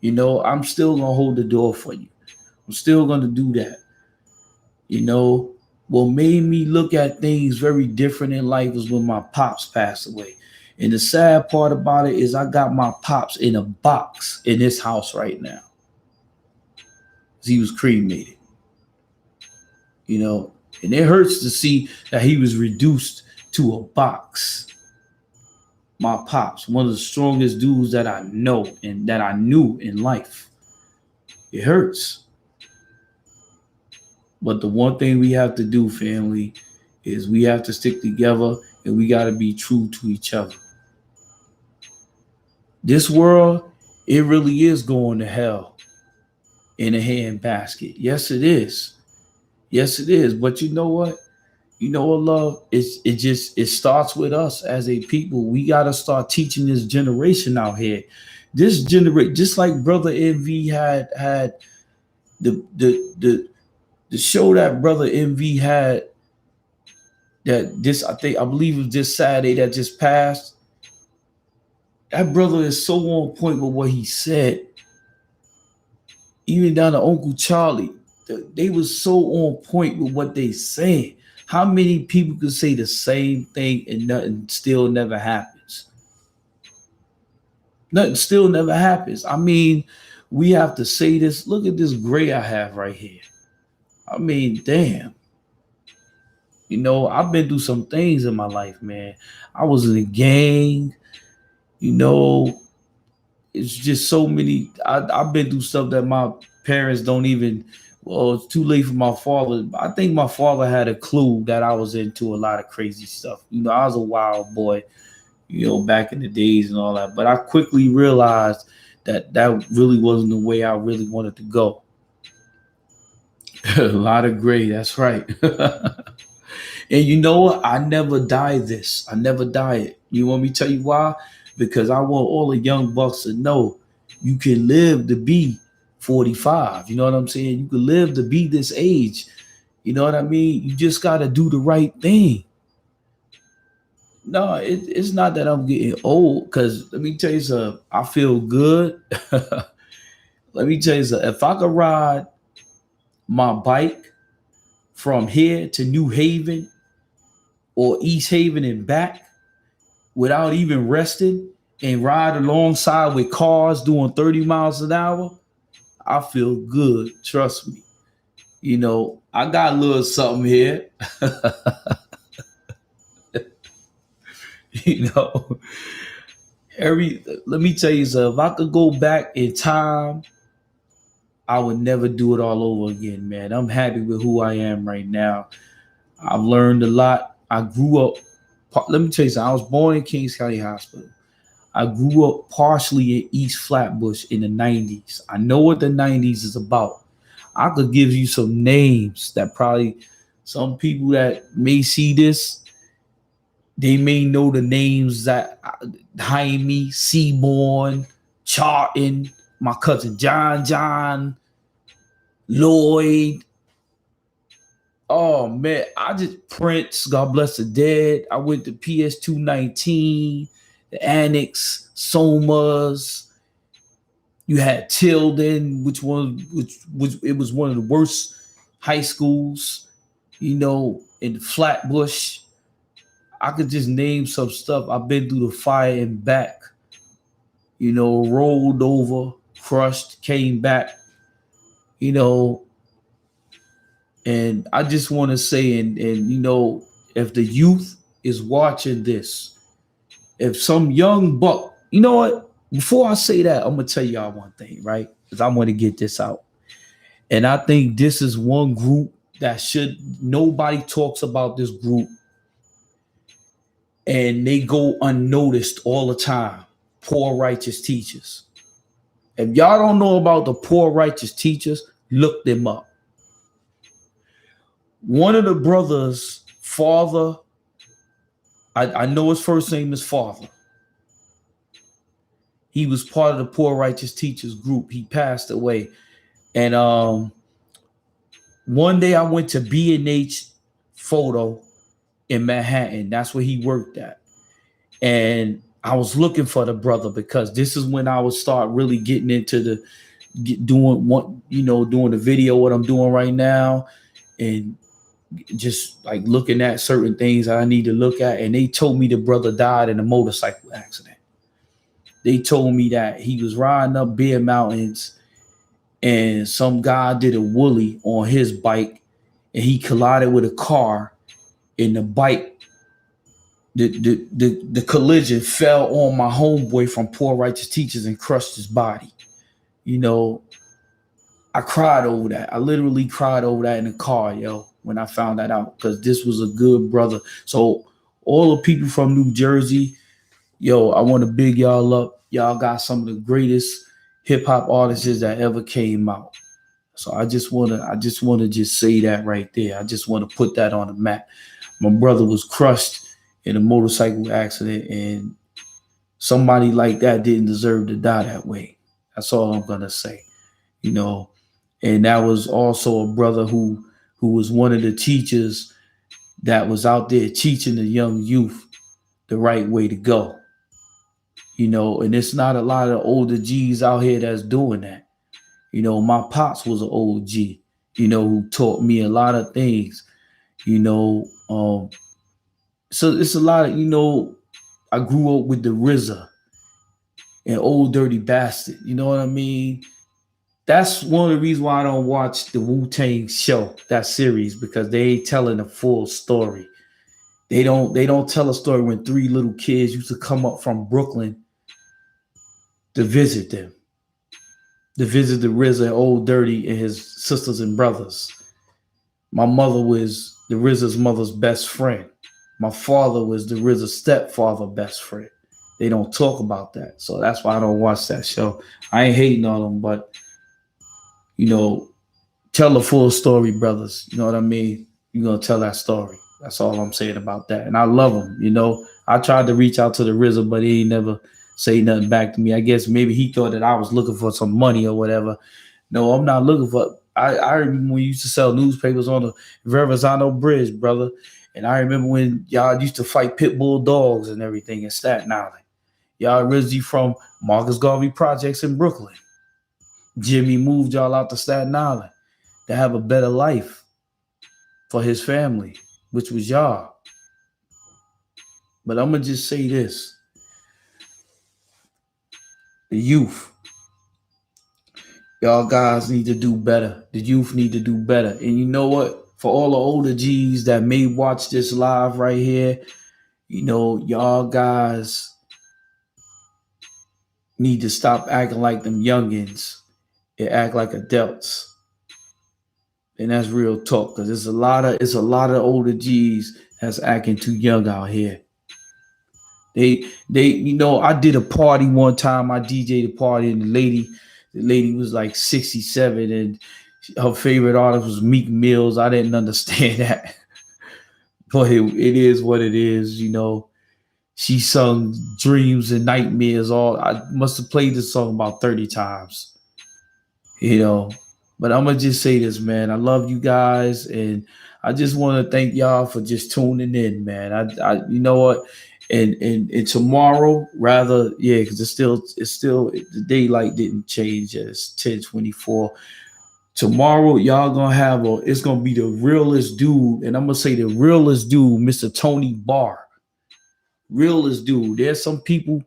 I'm still gonna hold the door for you. I'm still gonna do that. What made me look at things very different in life was when my pops passed away. And the sad part about it is I got my pops in a box in this house right now. He was cremated. And it hurts to see that he was reduced to a box. My pops, one of the strongest dudes that I know and that I knew in life. It hurts. But the one thing we have to do, family, is we have to stick together and we got to be true to each other. This world, it really is going to hell in a handbasket. Yes, it is. Yes, it is. But you know what? Love, it starts with us as a people. We gotta start teaching this generation out here. This generation, just like Brother Envy had the show that Brother Envy had, I believe it was this Saturday that just passed. That brother is so on point with what he said. Even down to Uncle Charlie, they was so on point with what they said. How many people could say the same thing and nothing still never happens? Nothing still never happens. I mean, we have to say this. Look at this gray I have right here. I mean, damn. I've been through some things in my life, man. I was in a gang. It's just so many. I've been through stuff that my parents don't even. Well, it's too late for my father. I think my father had a clue that I was into a lot of crazy stuff. I was a wild boy, back in the days and all that. But I quickly realized that really wasn't the way I really wanted to go. A lot of gray. That's right. And you know what? I never dye this. I never dye it. You want me to tell you why? Because I want all the young bucks to know you can live to be 45. You know what I'm saying? You can live to be this age. You know what I mean? You just got to do the right thing. No, it's not that I'm getting old. Because let me tell you something. I feel good. Let me tell you something. If I could ride my bike from here to New Haven or East Haven and back without even resting and ride alongside with cars doing 30 miles an hour, I feel good. Trust me. You know, I got a little something here. You know, let me tell you something. If I could go back in time, I would never do it all over again, man. I'm happy with who I am right now. I've learned a lot. I grew up. Let me tell you something. I was born in Kings County Hospital. I grew up partially in East Flatbush in the 90s. I know what the 90s is about. I could give you some names that probably some people that may see this, they may know the names that Jaime, Seaborn, Charlton, my cousin John, Lloyd. Oh man, I just Prince, God bless the dead. I went to PS 219, the Annex, Somas. You had Tilden, which it was one of the worst high schools, you know, in Flatbush. I could just name some stuff. I've been through the fire and back, you know, rolled over, crushed, came back, you know, and I just want to say, and you know, if the youth is watching this, if some young buck, you know what? Before I say that, I'm gonna tell y'all one thing, right? Because I want to get this out. And I think this is one group that should nobody talks about this group and they go unnoticed all the time. Poor righteous teachers. If y'all don't know about the poor righteous teachers, look them up. One of the brothers, father, I know his first name is Father. He was part of the poor righteous teachers group. He passed away. And one day I went to B&H Photo in Manhattan. That's where he worked at. And I was looking for the brother because this is when I would start really getting into doing the video, what I'm doing right now, and just like looking at certain things I need to look at. And they told me the brother died in a motorcycle accident. They told me that he was riding up Bear Mountains and some guy did a wheelie on his bike and he collided with a car and the bike, the collision fell on my homeboy from Poor Righteous Teachers and crushed his body. You know, I cried over that. I literally cried over that in the car, yo, when I found that out, because this was a good brother. So all the people from New Jersey, yo, I want to big y'all up. Y'all got some of the greatest hip hop artists that ever came out. So I just wanna just say that right there. I just want to put that on the map. My brother was crushed in a motorcycle accident, and somebody like that didn't deserve to die that way. That's all I'm gonna say. You know, and that was also a brother who was one of the teachers that was out there teaching the young youth the right way to go. You know, and it's not a lot of older G's out here that's doing that. You know, my pops was an old G, you know, who taught me a lot of things, you know. So it's a lot of, you know, I grew up with the RZA and Old Dirty Bastard, you know what I mean? That's one of the reasons why I don't watch the Wu-Tang show, that series, because they ain't telling a full story. They don't tell a story when three little kids used to come up from Brooklyn to visit them, to visit the RZA and Old Dirty and his sisters and brothers. My mother was the RZA's mother's best friend. My father was the RZA's stepfather best friend. They don't talk about that. So that's why I don't watch that show. I ain't hating on them, but, you know, Tell the full story, brothers. You know what I mean? You're gonna tell that story. That's all I'm saying about that. And I love him. I tried to reach out to the RZA, but he ain't never say nothing back to me. I guess maybe he thought that I was looking for some money or whatever. No, I'm not looking for. I remember when we used to sell newspapers on the Verrazano Bridge, brother. And I remember when y'all used to fight pit bull dogs and everything in Staten Island. Y'all originally from Marcus Garvey Projects in Brooklyn. Jimmy moved y'all out to Staten Island to have a better life for his family, which was y'all. But I'm going to just say this. The youth, y'all guys need to do better. The youth need to do better. And you know what? For all the older G's that may watch this live right here, y'all guys need to stop acting like them youngins and act like adults. And that's real talk, because it's a lot of older G's that's acting too young out here. They I did a party one time. I DJ'd a party, and the lady was like 67, and her favorite artist was Meek Mills. I didn't understand that, but it is what it is. She sung Dreams and Nightmares. I must have played this song about 30 times. But I'm gonna just say this, man. I love you guys, and I just want to thank y'all for just tuning in, man. I you know what? And tomorrow, rather, yeah, because it's still the daylight didn't change. It's 10:24. Tomorrow, y'all gonna have it's gonna be the realest dude, and I'm gonna say the realest dude, Mr. Tony Barr. Realest dude. There's some people,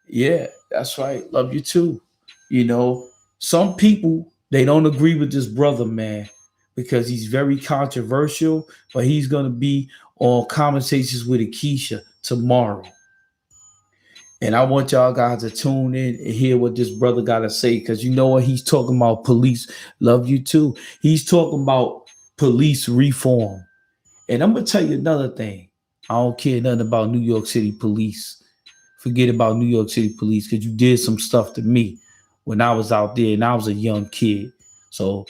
yeah, that's right. Love you too. Some people, they don't agree with this brother, man, because he's very controversial, but he's gonna be on Conversations with Akeisha tomorrow. And I want y'all guys to tune in and hear what this brother got to say, because you know what? He's talking about police. Love you too. He's talking about police reform. And I'm going to tell you another thing. I don't care nothing about New York City police. Forget about New York City police, because you did some stuff to me when I was out there and I was a young kid. So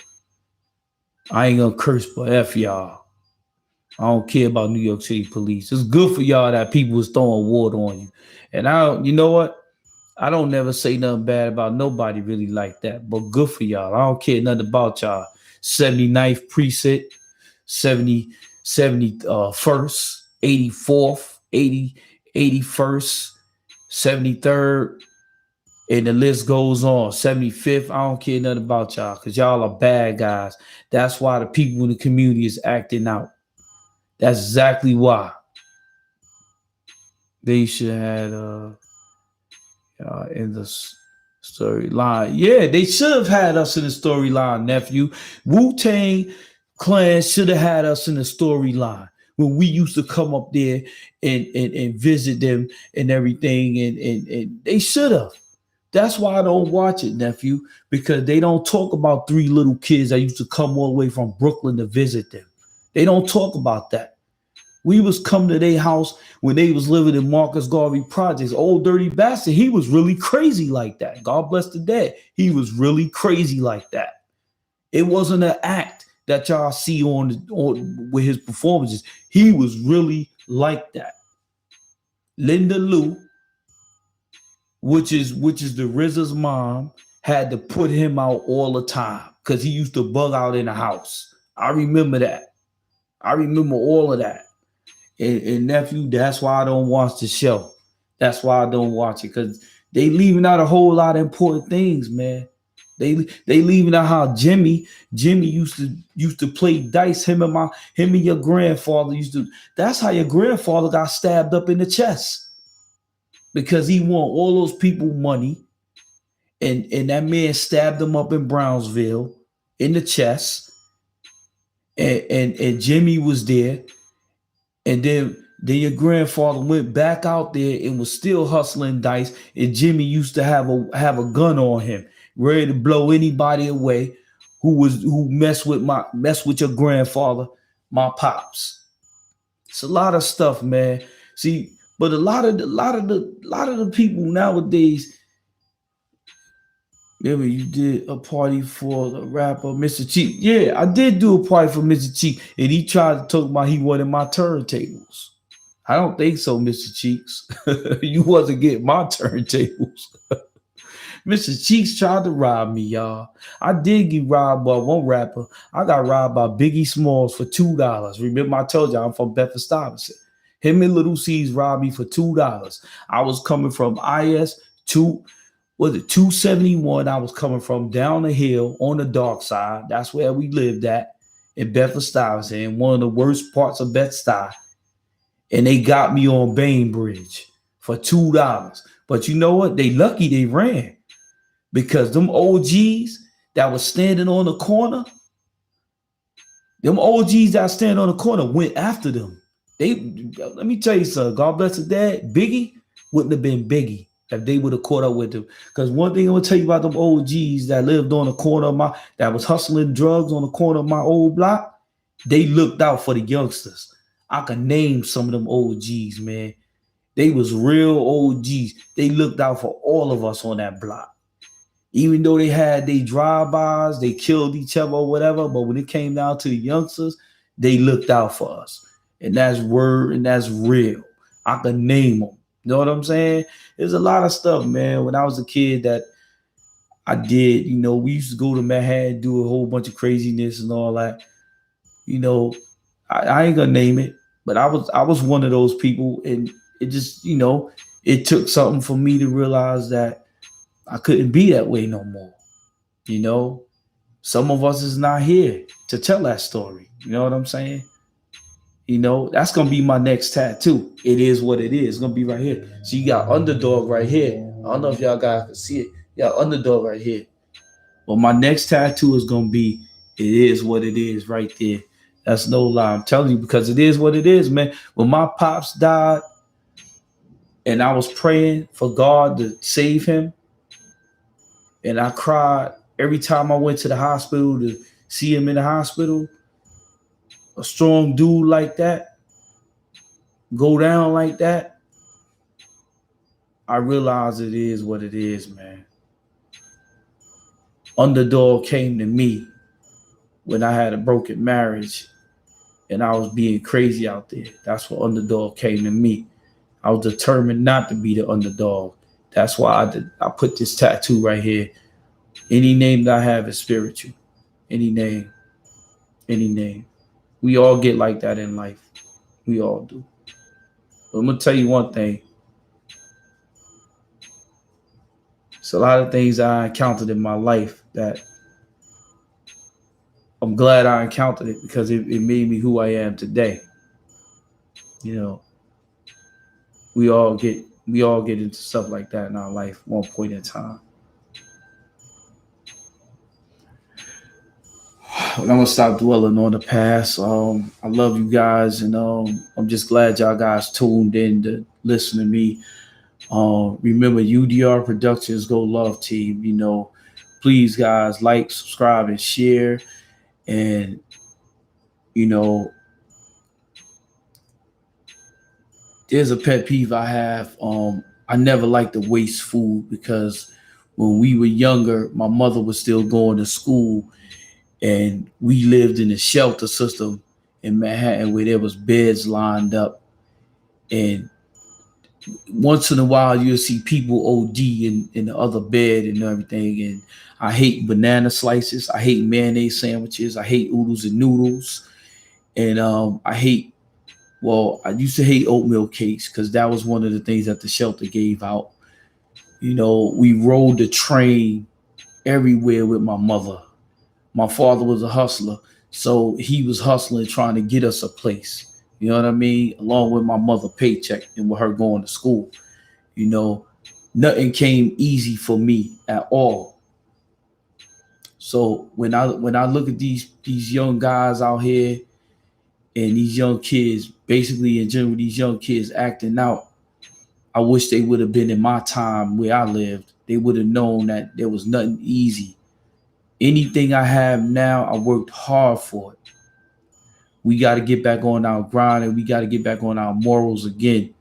I ain't going to curse, but F y'all. I don't care about New York City police. It's good for y'all that people was throwing water on you. And you know what? I don't never say nothing bad about nobody really like that, but good for y'all. I don't care nothing about y'all. 79th precinct, 71st, 84th, 81st, 73rd, and the list goes on. 75th, I don't care nothing about y'all, because y'all are bad guys. That's why the people in the community is acting out. That's exactly why. They should have in the storyline. Yeah, they should have had us in the storyline, nephew. Wu-Tang Clan should have had us in the storyline when we used to come up there and visit them and everything. And they should have. That's why I don't watch it, nephew, because they don't talk about three little kids that used to come all the way from Brooklyn to visit them. They don't talk about that. We was come to their house when they was living in Marcus Garvey Projects. Old dirty bastard, he was really crazy like that. God bless the dead. He was really crazy like that. It wasn't an act that y'all see on with his performances. He was really like that. Linda Lou, which is the RZA's mom, had to put him out all the time because he used to bug out in the house. I remember that. I remember all of that. And nephew, that's why I don't watch the show. That's why I don't watch it, because they leaving out a whole lot of important things, man. They leaving out how Jimmy used to play dice. Him and your grandfather used to. That's how your grandfather got stabbed up in the chest, because he want all those people money, and that man stabbed him up in Brownsville in the chest, and Jimmy was there. And then your grandfather went back out there and was still hustling dice. And Jimmy used to have a gun on him, ready to blow anybody away who messed with your grandfather, my pops. It's a lot of stuff, man. See, but a lot of the people nowadays, Remember, you did a party for the rapper Mr. Cheek. Yeah, I did do a party for Mr. Cheek, and he tried to talk about he wanted my turntables. I don't think so, Mr. Cheeks. You wasn't getting my turntables. Mr. Cheeks tried to rob me, y'all. I did get robbed by one rapper. I got robbed by Biggie Smalls for $2. Remember, I told y'all I'm from Bedford Stuyvesant. Him and Little C's robbed me for $2. I was coming from IS 2, was it 271? I was coming from down the hill on the dark side. That's where we lived at in Bedford Stuyvesant, in one of the worst parts of Bed-Stuy. And they got me on Bainbridge for $2. But you know what? They lucky they ran, because them OGs that was standing on the corner, went after them. They, let me tell you something. God bless his dad. Biggie wouldn't have been Biggie if they would have caught up with them. Because one thing I'm gonna tell you about them OGs that lived on the corner of that was hustling drugs on the corner of my old block, they looked out for the youngsters. I can name some of them OGs, man. They was real OGs. They looked out for all of us on that block. Even though they had their drive-bys, they killed each other or whatever, but when it came down to the youngsters, they looked out for us. And that's word and that's real. I can name them. You know what I'm saying? There's a lot of stuff, man. When I was a kid that I did, we used to go to Manhattan, do a whole bunch of craziness and all that. I ain't gonna name it, but I was one of those people, and it just, it took something for me to realize that I couldn't be that way no more. Some of us is not here to tell that story. You know what I'm saying? That's gonna be my next tattoo. It is what it is. It's gonna be right here. So you got underdog right here. I don't know if y'all guys can see it. You got underdog right here. But my next tattoo is gonna be it is what it is right there. That's no lie. I'm telling you, because it is what it is, man. When my pops died and I was praying for God to save him, and I cried every time I went to the hospital to see him in the hospital, a strong dude like that, go down like that, I realized it is what it is, man. Underdog came to me when I had a broken marriage and I was being crazy out there. That's what underdog came to me. I was determined not to be the underdog. That's why I put this tattoo right here. Any name that I have is spiritual. Any name. Any name. We all get like that in life. We all do. But I'm going to tell you one thing. It's a lot of things I encountered in my life that I'm glad I encountered it, because it made me who I am today. We all get into stuff like that in our life one point in time. I'm gonna stop dwelling on the past. I love you guys, and I'm just glad y'all guys tuned in to listen to me. Remember, UDR Productions, Go Love Team. Please, guys, like, subscribe, and share. And there's a pet peeve I have. I never liked to waste food, because when we were younger, my mother was still going to school, and we lived in a shelter system in Manhattan where there was beds lined up, and once in a while you'll see people OD in the other bed and everything. And I hate banana slices. I hate mayonnaise sandwiches. I hate oodles and noodles. And I used to hate oatmeal cakes, because that was one of the things that the shelter gave out. We rode the train everywhere with my mother. My father was a hustler, so he was hustling, trying to get us a place. You know what I mean? Along with my mother paycheck and with her going to school. Nothing came easy for me at all. So when I look at these young guys out here, and these young kids, basically in general, these young kids acting out, I wish they would have been in my time where I lived. They would have known that there was nothing easy. Anything I have now, I worked hard for it. We got to get back on our grind, and we got to get back on our morals again,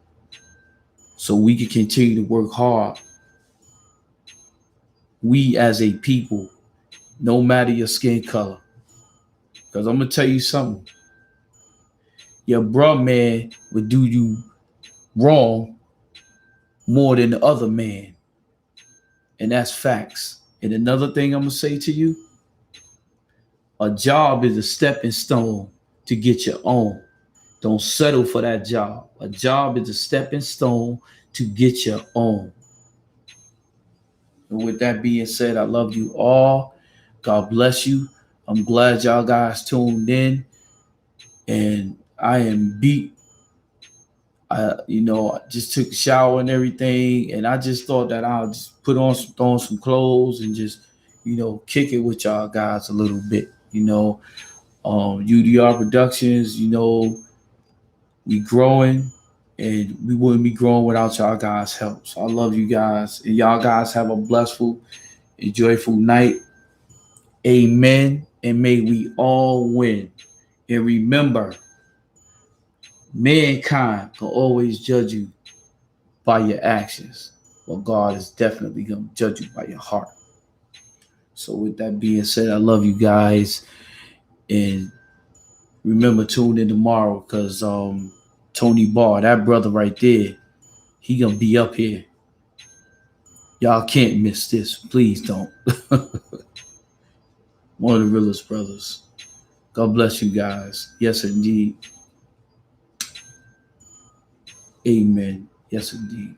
so we can continue to work hard. We as a people, no matter your skin color. Because I'm gonna tell you something. Your bruh man would do you wrong more than the other man. And that's facts. And another thing I'm gonna say to you, a job is a stepping stone to get your own. Don't settle for that job. A job is a stepping stone to get your own. And with that being said, I love you all. God bless you. I'm glad y'all guys tuned in. And I am beat. I just took a shower and everything, and I just thought that I'll just throw on some clothes and just, kick it with y'all guys a little bit. UDR Productions, we growing, and we wouldn't be growing without y'all guys' help. So I love you guys, and y'all guys have a blessful and joyful night. Amen. And may we all win. And remember, mankind can always judge you by your actions. Well, God is definitely going to judge you by your heart. So with that being said, I love you guys. And remember, tune in tomorrow because Tony Barr, that brother right there, he going to be up here. Y'all can't miss this. Please don't. One of the realest brothers. God bless you guys. Yes, indeed. Amen. Yes, indeed.